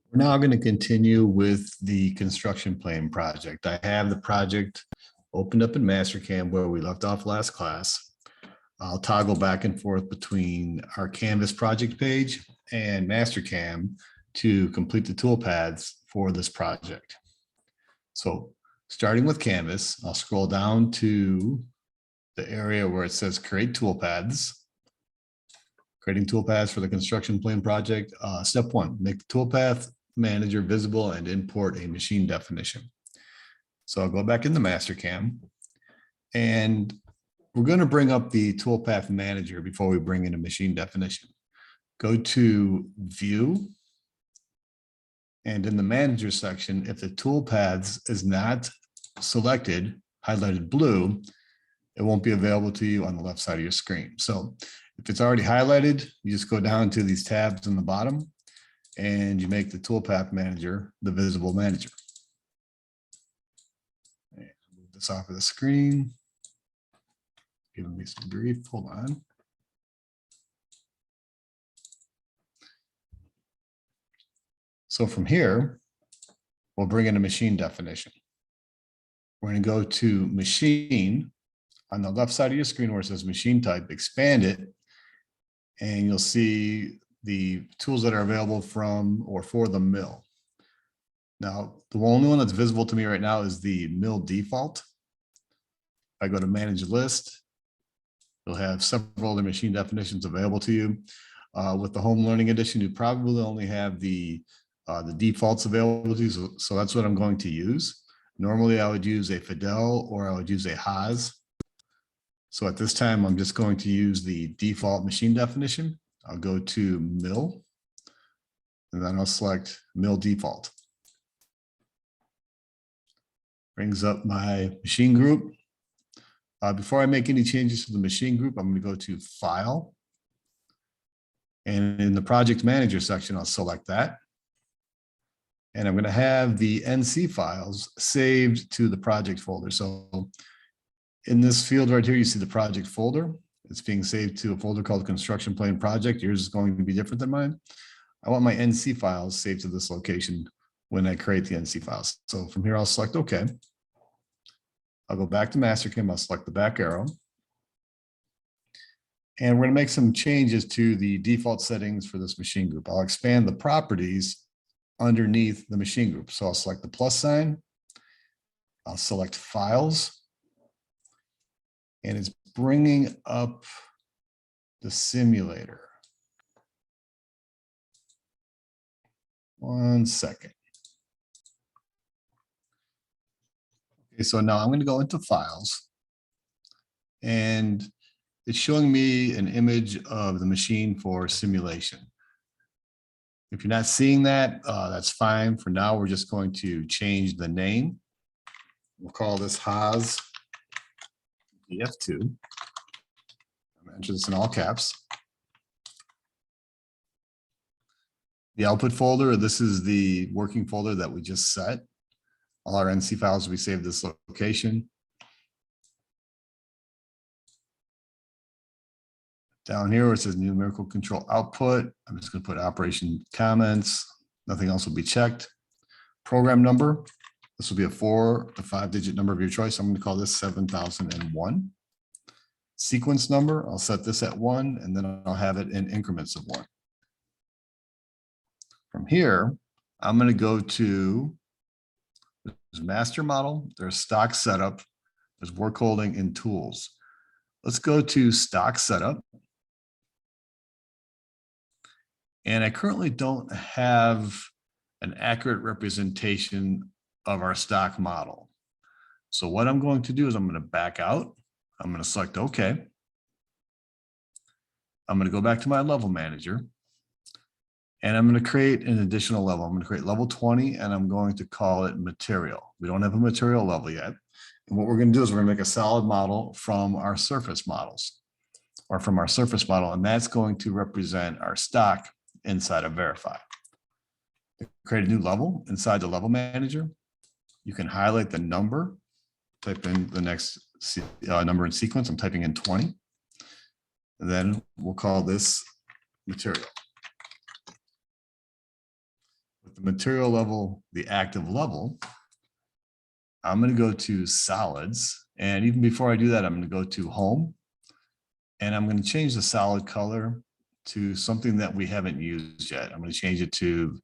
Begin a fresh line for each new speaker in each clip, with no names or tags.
We're now going to continue with the construction plan project. I have the project opened up in Mastercam where we left off last class. I'll toggle back and forth between our Canvas project page and Mastercam to complete the toolpaths for this project. So starting with Canvas, I'll scroll down to the area where it says create toolpaths. Creating toolpaths for the construction plan project. Step one, make the Toolpath Manager visible and import a machine definition. So I'll go back into Mastercam and we're going to bring up the Toolpath Manager before we bring in a machine definition. Go to View, and in the Manager section, if the toolpaths is not selected, highlighted blue, it won't be available to you on the left side of your screen. So if it's already highlighted, you just go down to these tabs in the bottom and you make the Toolpath Manager the visible manager. And move this off of the screen. Giving me some grief, hold on. So from here, we'll bring in a machine definition. We're going to go to Machine on the left side of your screen where it says Machine Type, expand it, and you'll see the tools that are available from or for the mill. Now, the only one that's visible to me right now is the mill default. If I go to Manage List, you'll have several other machine definitions available to you. With the Home Learning Edition, you probably only have the defaults available to you, so that's what I'm going to use. Normally, I would use a Fidel or I would use a Haas. So at this time, I'm just going to use the default machine definition. I'll go to Mill, and then I'll select Mill Default. Brings up my machine group. Before I make any changes to the machine group, I'm going to go to File. And in the Project Manager section, I'll select that. And I'm going to have the NC files saved to the project folder. So in this field right here, you see the project folder. It's being saved to a folder called Construction Plan Project. Yours is going to be different than mine. I want my NC files saved to this location when I create the NC files. So from here, I'll select OK. I'll go back to Mastercam. I'll select the back arrow. And we're going to make some changes to the default settings for this machine group. I'll expand the properties underneath the machine group. So I'll select the plus sign. I'll select Files. And it's bringing up the simulator. One second. Okay, so now I'm going to go into Files. And it's showing me an image of the machine for simulation. If you're not seeing that, that's fine. For now, we're just going to change the name. We'll call this Haas DF2. I'm going to enter this in all caps. The output folder, this is the working folder that we just set. All our NC files will be saved to this location. Down here where it says numerical control output, I'm just going to put operation comments. Nothing else will be checked. Program number, this will be a 4 to 5 digit number of your choice. I'm going to call this 7001. Sequence number, I'll set this at 1, and then I'll have it in increments of 1. From here, I'm going to go to there's master model, there's stock setup, there's work holding and tools. Let's go to stock setup. And I currently don't have an accurate representation of our stock model. So what I'm going to do is I'm going to back out. I'm going to select OK. I'm going to go back to my level manager. And I'm going to create an additional level. I'm going to create level 20, and I'm going to call it material. We don't have a material level yet. And what we're going to do is we're going to make a solid model from our surface models, or from our surface model, and that's going to represent our stock inside of Verify. Create a new level inside the level manager. You can highlight the number, type in the next number in sequence. I'm typing in 20. And then we'll call this material. the material level, the active level, I'm going to go to solids. And even before I do that, I'm going to go to home. And I'm going to change the solid color to something that we haven't used yet. I'm going to change it to,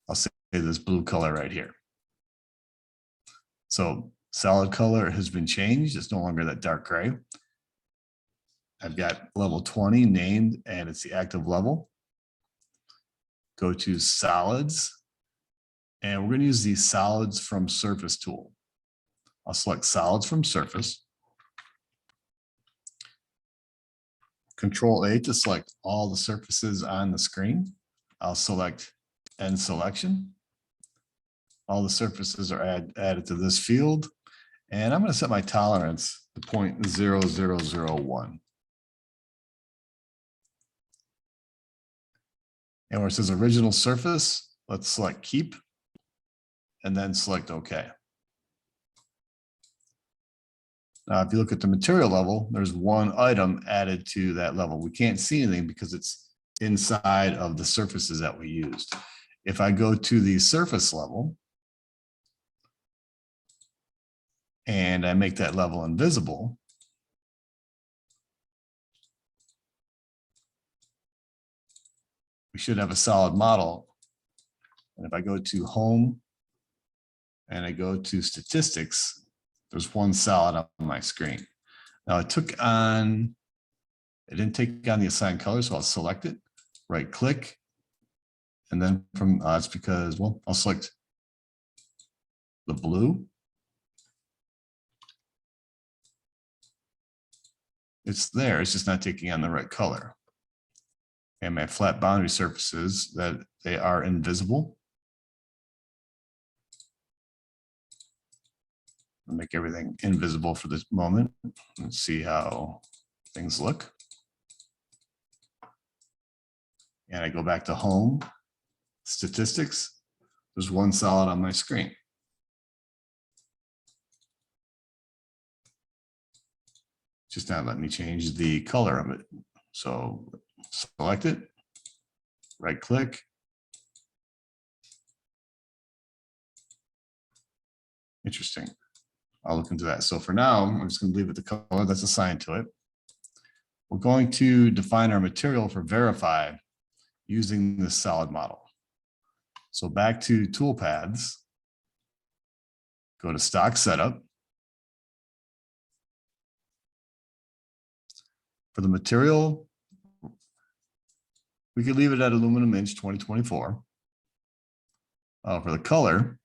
I'll say this blue color right here. So solid color has been changed. It's no longer that dark gray. I've got level 20 named and it's the active level. Go to solids. And we're going to use the solids from surface tool. I'll select solids from surface. Control A to select all the surfaces on the screen. I'll select end selection. All the surfaces are added to this field. And I'm going to set my tolerance to 0.0001. And where it says original surface, let's select keep and then select OK. Now, if you look at the material level, there's one item added to that level. We can't see anything because it's inside of the surfaces that we used. If I go to the surface level and I make that level invisible, we should have a solid model. And if I go to home and I go to statistics, there's one solid on my screen. Now it didn't take on the assigned color, so I'll select it, right click, and then from, it's because, well, I'll select the blue. It's there, it's just not taking on the right color. And my flat boundary surfaces, that they are invisible. I'll make everything invisible for this moment. Let's see how things look. And I go back to home, statistics. There's one solid on my screen. Just not letting me change the color of it. So select it, right click. Interesting. I'll look into that. So for now, I'm just going to leave it the color that's assigned to it. We're going to define our material for verify using this solid model. So back to toolpaths, go to stock setup. For the material, we could leave it at aluminum inch 2024. For the color,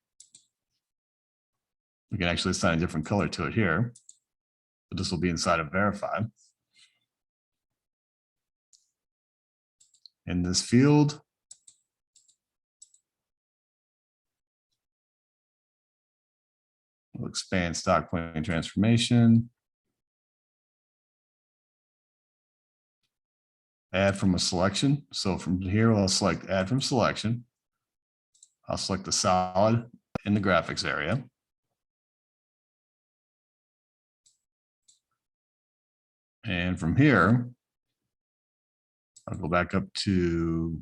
we can actually assign a different color to it here, but this will be inside of verify. In this field, we'll expand stock plane transformation. Add from a selection. So from here, I'll select add from selection. I'll select the solid in the graphics area. And from here, I'll go back up to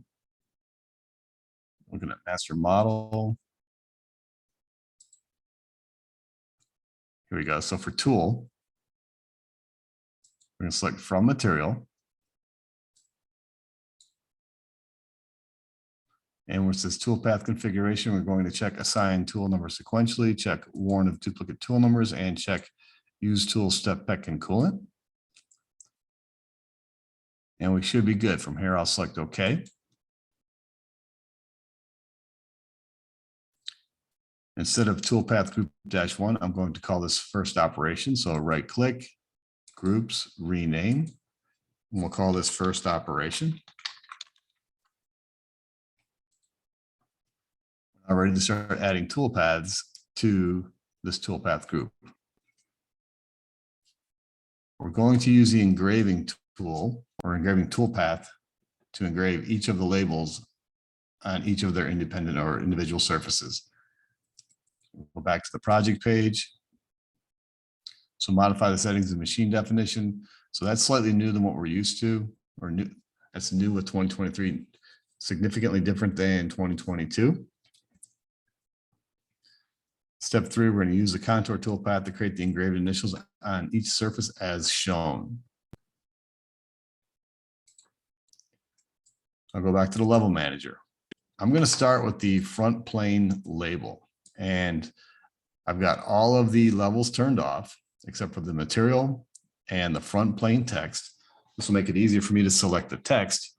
looking at master model. Here we go. So for tool, we're going to select from material. And where it says toolpath configuration, we're going to check assign tool number sequentially, check warn of duplicate tool numbers, and check use tool step back and coolant. And we should be good. From here, I'll select OK. Instead of toolpath group -1, I'm going to call this first operation. So right click, groups, rename, and we'll call this first operation. I'm ready to start adding toolpaths to this toolpath group. We're going to use the engraving tool or engraving toolpath to engrave each of the labels on each of their independent or individual surfaces. We'll go back to the project page. So modify the settings of machine definition. So that's slightly new than what we're used to, or new. That's new with 2023, significantly different than 2022. Step 3, we're going to use the contour toolpath to create the engraved initials on each surface as shown. I'll go back to the level manager. I'm going to start with the front plane label, and I've got all of the levels turned off except for the material and the front plane text. This will make it easier for me to select the text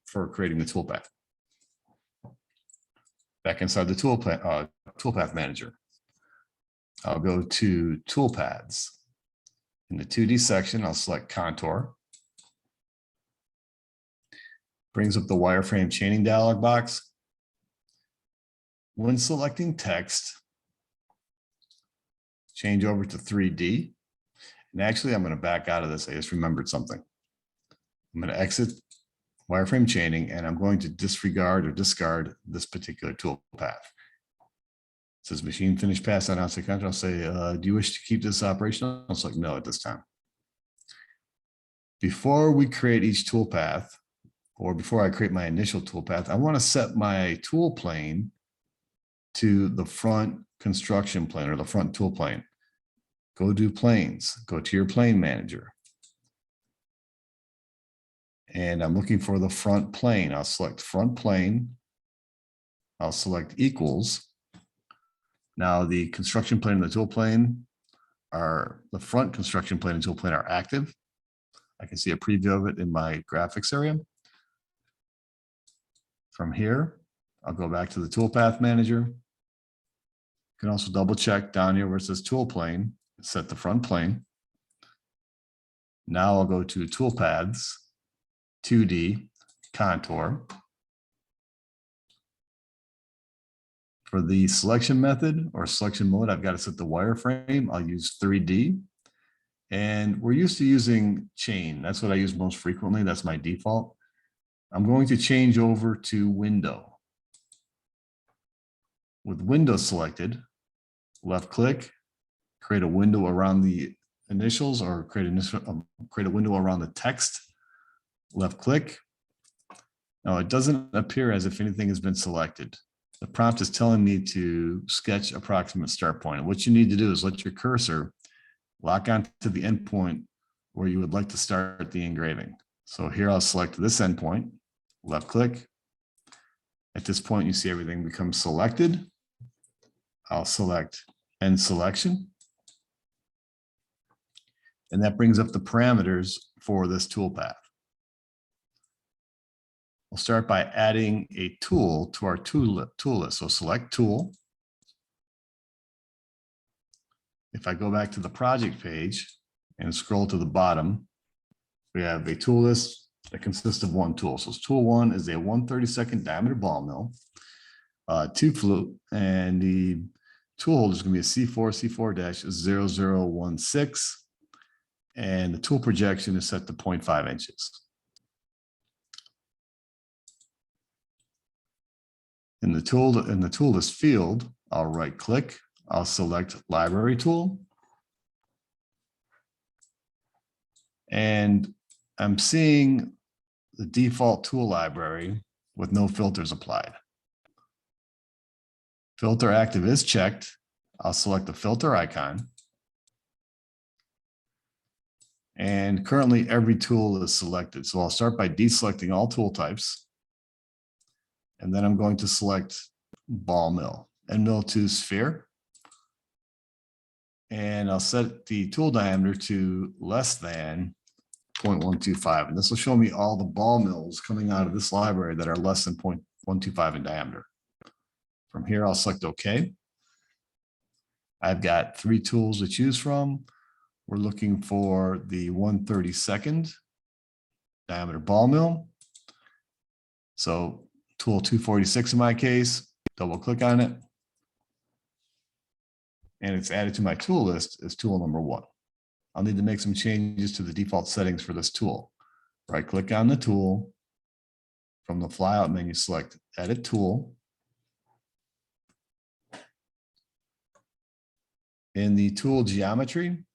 for creating the toolpath. Back inside the Toolpath Manager, I'll go to Toolpaths. In the 2D section, I'll select Contour. Brings up the wireframe chaining dialog box. When selecting text, change over to 3D. And actually, I'm going to back out of this. I just remembered something. I'm going to exit wireframe chaining, and I'm going to disregard or discard this particular toolpath. It says machine finish pass on outside control. I'll say, do you wish to keep this operational? I'll select no at this time. Before we create each toolpath, or before I create my initial toolpath, I want to set my tool plane to the front construction plane or the front tool plane. Go to planes, go to your plane manager. And I'm looking for the front plane. I'll select front plane. I'll select equals. Now the construction plane and the tool plane are, the front construction plane and tool plane are active. I can see a preview of it in my graphics area. From here, I'll go back to the Toolpath Manager. You can also double check down here where it says tool plane, set the front plane. Now I'll go to Toolpaths, 2D, Contour. For the selection method or selection mode, I've got to set the wireframe. I'll use 3D. And we're used to using chain. That's what I use most frequently. That's my default. I'm going to change over to window. With window selected, left click, create a window around the initials, or create a window around the text, left click. Now it doesn't appear as if anything has been selected. The prompt is telling me to sketch approximate start point. And what you need to do is let your cursor lock onto the endpoint where you would like to start the engraving. So here I'll select this endpoint, left click. At this point, you see everything becomes selected. I'll select end selection. And that brings up the parameters for this toolpath. We'll start by adding a tool to our tool list. So select tool. If I go back to the project page and scroll to the bottom, we have a tool list that consists of one tool. So tool 1 is a 1/32 diameter ball mill, 2 flute, and the tool holder is going to be a C4-0016, and the tool projection is set to 0.5 inches. In the tool list field, I'll right click. I'll select library tool. And I'm seeing the default tool library with no filters applied. Filter active is checked. I'll select the filter icon. And currently every tool is selected. So I'll start by deselecting all tool types. And then I'm going to select ball mill and mill to sphere. And I'll set the tool diameter to less than 0.125. And this will show me all the ball mills coming out of this library that are less than 0.125 in diameter. From here, I'll select OK. I've got 3 tools to choose from. We're looking for the 1/32 diameter ball mill. So tool 246 in my case, double click on it. And it's added to my tool list as tool number 1. I'll need to make some changes to the default settings for this tool. Right click on the tool. From the flyout menu, select Edit Tool. In the tool geometry,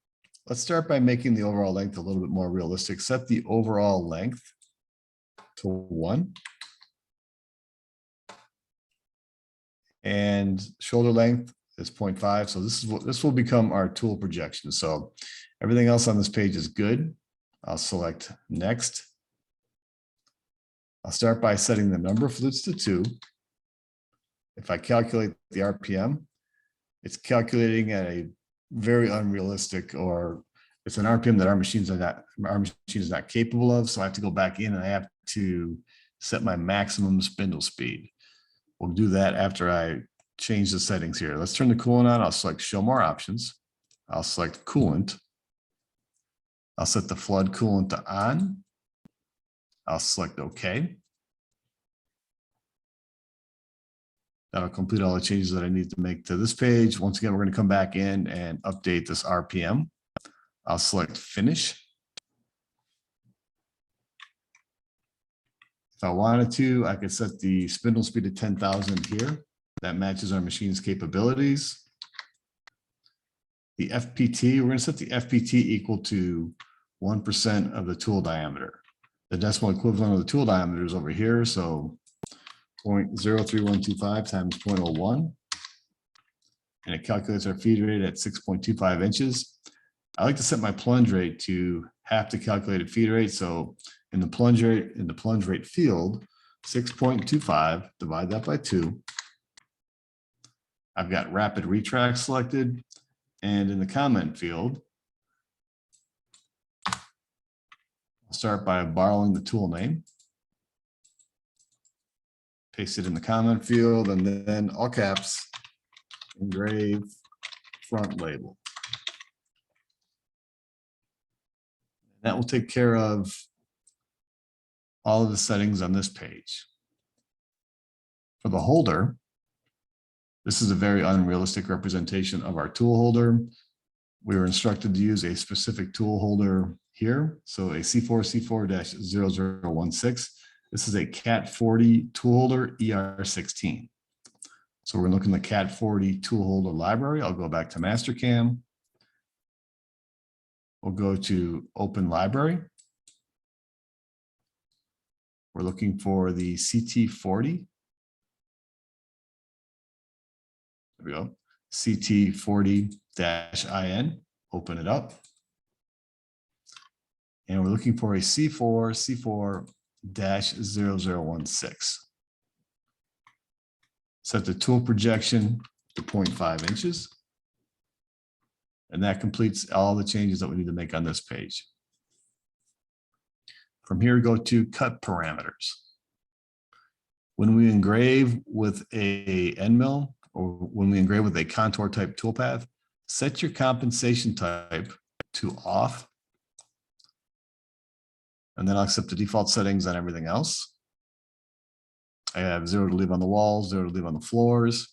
let's start by making the overall length a little bit more realistic. Set the overall length to 1. And shoulder length is 0.5. So this will become our tool projection. So everything else on this page is good. I'll select next. I'll start by setting the number of flutes to 2. If I calculate the RPM, it's calculating at a very unrealistic, or it's an RPM that our machine is not capable of. So I have to go back in and I have to set my maximum spindle speed. We'll do that after I change the settings here. Let's turn the coolant on. I'll select show more options. I'll select coolant. I'll set the flood coolant to on. I'll select OK. That'll complete all the changes that I need to make to this page. Once again, we're going to come back in and update this RPM. I'll select finish. If I wanted to, I could set the spindle speed to 10,000 here. That matches our machine's capabilities. The FPT, we're going to set the FPT equal to 1% of the tool diameter. The decimal equivalent of the tool diameter is over here. So 0.03125 times 0.01. And it calculates our feed rate at 6.25 inches. I like to set my plunge rate to half the calculated feed rate. So in the plunge rate field, 6.25, divide that by 2. I've got rapid retract selected. And in the comment field, I'll start by borrowing the tool name. Paste it in the comment field, and then all caps, engrave front label. That will take care of all of the settings on this page. For the holder, this is a very unrealistic representation of our tool holder. We were instructed to use a specific tool holder here. So a C4C4-0016. This is a Cat 40 tool holder ER16. So we're looking at the Cat 40 tool holder library. I'll go back to Mastercam. We'll go to Open Library. We're looking for the CT40. There we go. CT40-IN. Open it up. And we're looking for a C4C4-0016. Set the tool projection to 0.5 inches. And that completes all the changes that we need to make on this page. From here, go to cut parameters. When we engrave with a end mill, or when we engrave with a contour type toolpath, set your compensation type to off. And then I'll accept the default settings on everything else. I have 0 to leave on the walls, 0 to leave on the floors.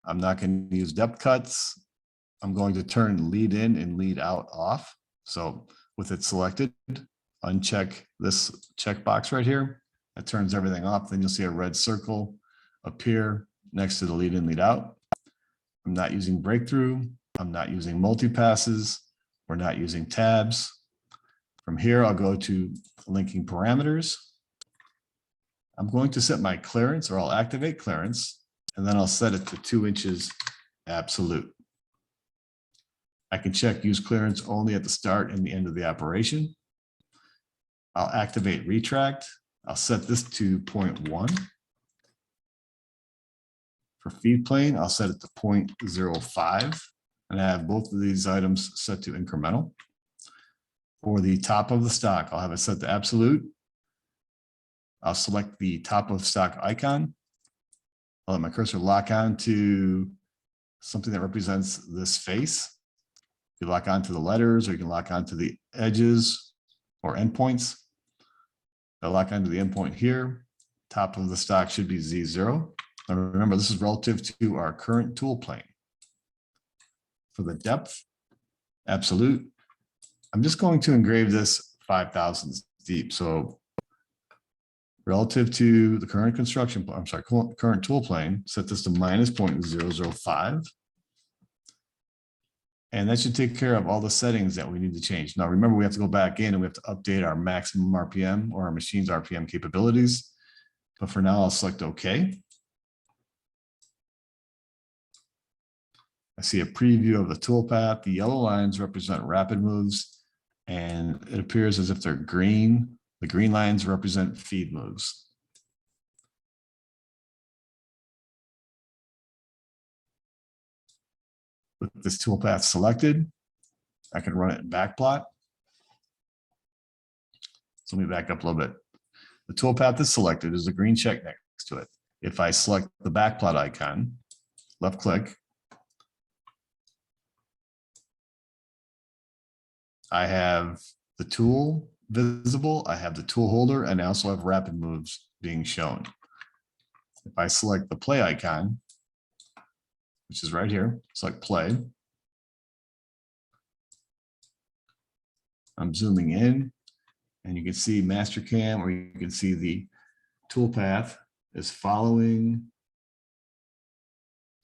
I'm not going to use depth cuts. I'm going to turn lead in and lead out off. So with it selected, uncheck this checkbox right here. That turns everything off. Then you'll see a red circle appear next to the lead in, lead out. I'm not using breakthrough. I'm not using multi-passes. We're not using tabs. From here, I'll go to linking parameters. I'm going to set my clearance, or I'll activate clearance, and then I'll set it to 2 inches absolute. I can check use clearance only at the start and the end of the operation. I'll activate retract. I'll set this to 0.1. For feed plane, I'll set it to 0.05. And I have both of these items set to incremental. For the top of the stock, I'll have it set to absolute. I'll select the top of stock icon. I'll let my cursor lock on to something that represents this face. You lock onto the letters, or you can lock onto the edges or endpoints. I'll lock onto the endpoint here. Top of the stock should be Z0. Now remember, this is relative to our current tool plane. For the depth, absolute. I'm just going to engrave this 5 thousandths deep. So relative to the current current tool plane, set this to minus 0.005. And that should take care of all the settings that we need to change. Now, remember, we have to go back in and we have to update our maximum RPM, or our machine's RPM capabilities. But for now, I'll select OK. I see a preview of the toolpath. The yellow lines represent rapid moves, and it appears as if they're green. The green lines represent feed moves. With this toolpath selected, I can run it in backplot. So let me back up a little bit. The toolpath is selected. There's a green check next to it. If I select the backplot icon, left click, I have the tool visible, I have the tool holder, and I also have rapid moves being shown. If I select the play icon, which is right here, select play. I'm zooming in, and you can see Mastercam, or you can see the toolpath is following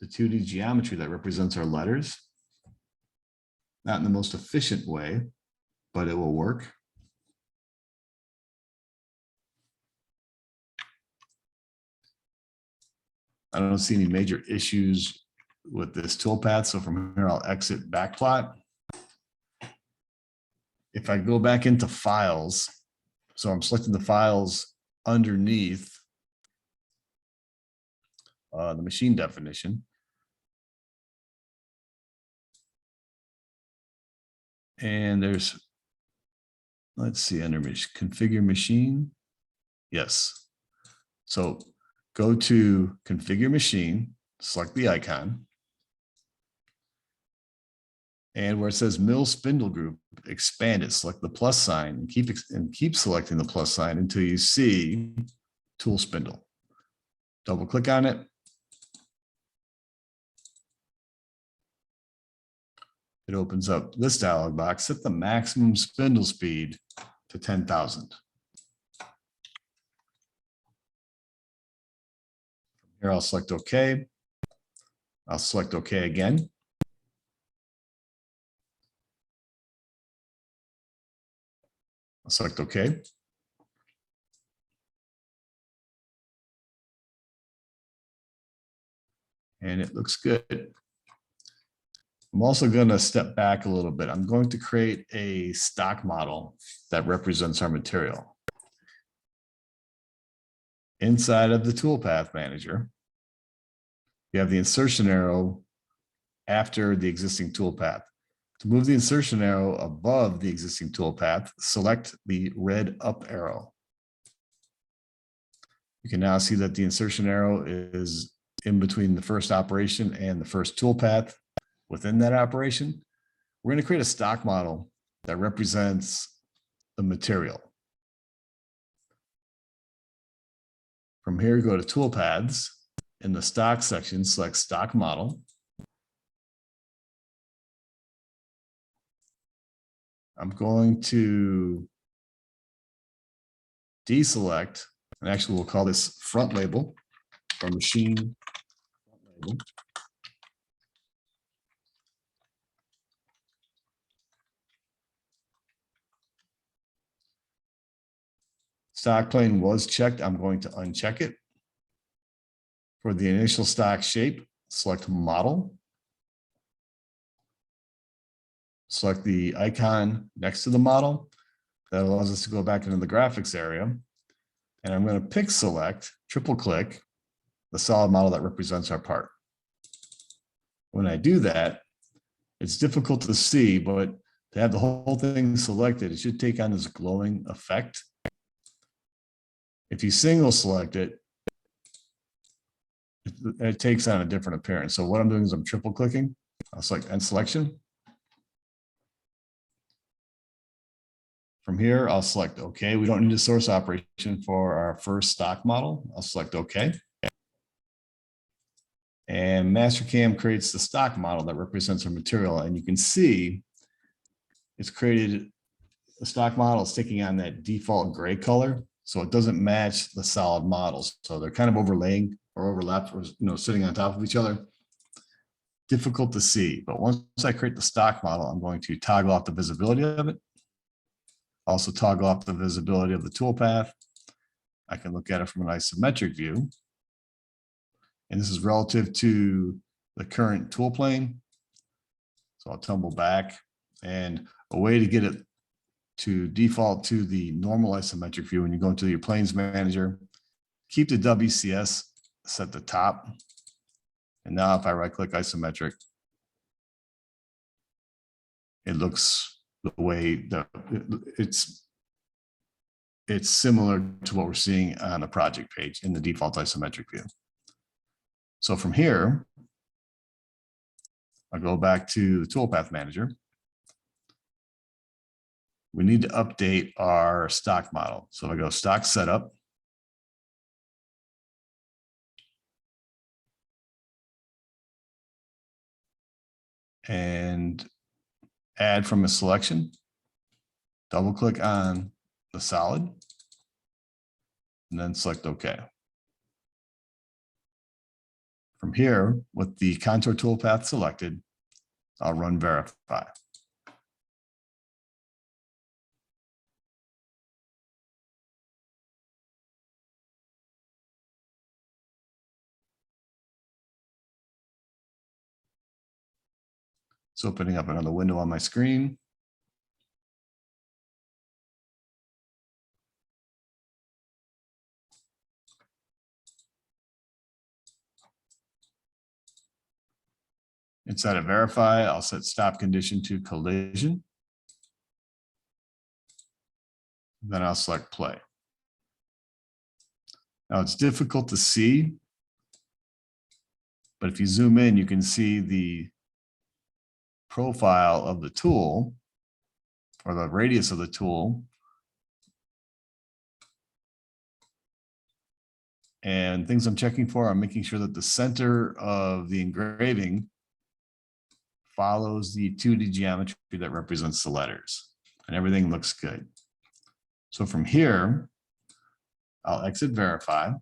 the 2D geometry that represents our letters. Not in the most efficient way, but it will work. I don't see any major issues with this toolpath. So from here, I'll exit backplot. If I go back into files, so I'm selecting the files underneath the machine definition. And there's, let's see, under configure machine. Yes. So go to configure machine, select the icon. And where it says mill spindle group, expand it, select the plus sign, and keep selecting the plus sign until you see tool spindle. Double click on it. It opens up this dialog box. Set the maximum spindle speed to 10,000. Here I'll select OK. I'll select OK again. I'll select OK. And it looks good. I'm also going to step back a little bit. I'm going to create a stock model that represents our material. Inside of the Toolpath Manager, you have the insertion arrow after the existing toolpath. To move the insertion arrow above the existing toolpath, select the red up arrow. You can now see that the insertion arrow is in between the first operation and the first toolpath. Within that operation, we're going to create a stock model that represents the material. From here, go to Toolpaths. In the stock section, select stock model. I'm going to deselect, and actually we'll call this front label or machine front label. Stock plane was checked. I'm going to uncheck it. For the initial stock shape, select model. Select the icon next to the model. That allows us to go back into the graphics area. And I'm going to pick select, triple click, the solid model that represents our part. When I do that, it's difficult to see, but to have the whole thing selected, it should take on this glowing effect. If you single select it, it takes on a different appearance. So what I'm doing is I'm triple clicking. I'll select end selection. From here, I'll select OK. We don't need a source operation for our first stock model. I'll select OK. And Mastercam creates the stock model that represents our material. And you can see it's created a stock model is taking on that default gray color. So it doesn't match the solid models. So they're kind of overlaying or overlapped, or sitting on top of each other. Difficult to see. But once I create the stock model, I'm going to toggle off the visibility of it. Also toggle off the visibility of the toolpath. I can look at it from an isometric view. And this is relative to the current tool plane. So I'll tumble back, and a way to get it to default to the normal isometric view when you go into your planes manager, keep the WCS set to top. And now if I right click isometric, it looks the way it's similar to what we're seeing on the project page in the default isometric view. So from here, I'll go back to the Toolpath Manager. We need to update our stock model. So I go stock setup. And add from a selection, double click on the solid, and then select OK. From here, with the contour toolpath selected, I'll run verify. It's opening up another window on my screen. Inside of verify, I'll set stop condition to collision. Then I'll select play. Now it's difficult to see, but if you zoom in, you can see the profile of the tool or the radius of the tool. And things I'm checking for, I'm making sure that the center of the engraving follows the 2D geometry that represents the letters, and everything looks good. So from here, I'll exit verify.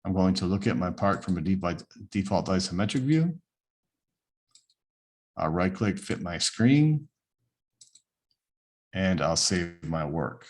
I'm going to look at my part from a default isometric view. I'll right click, fit my screen, and I'll save my work.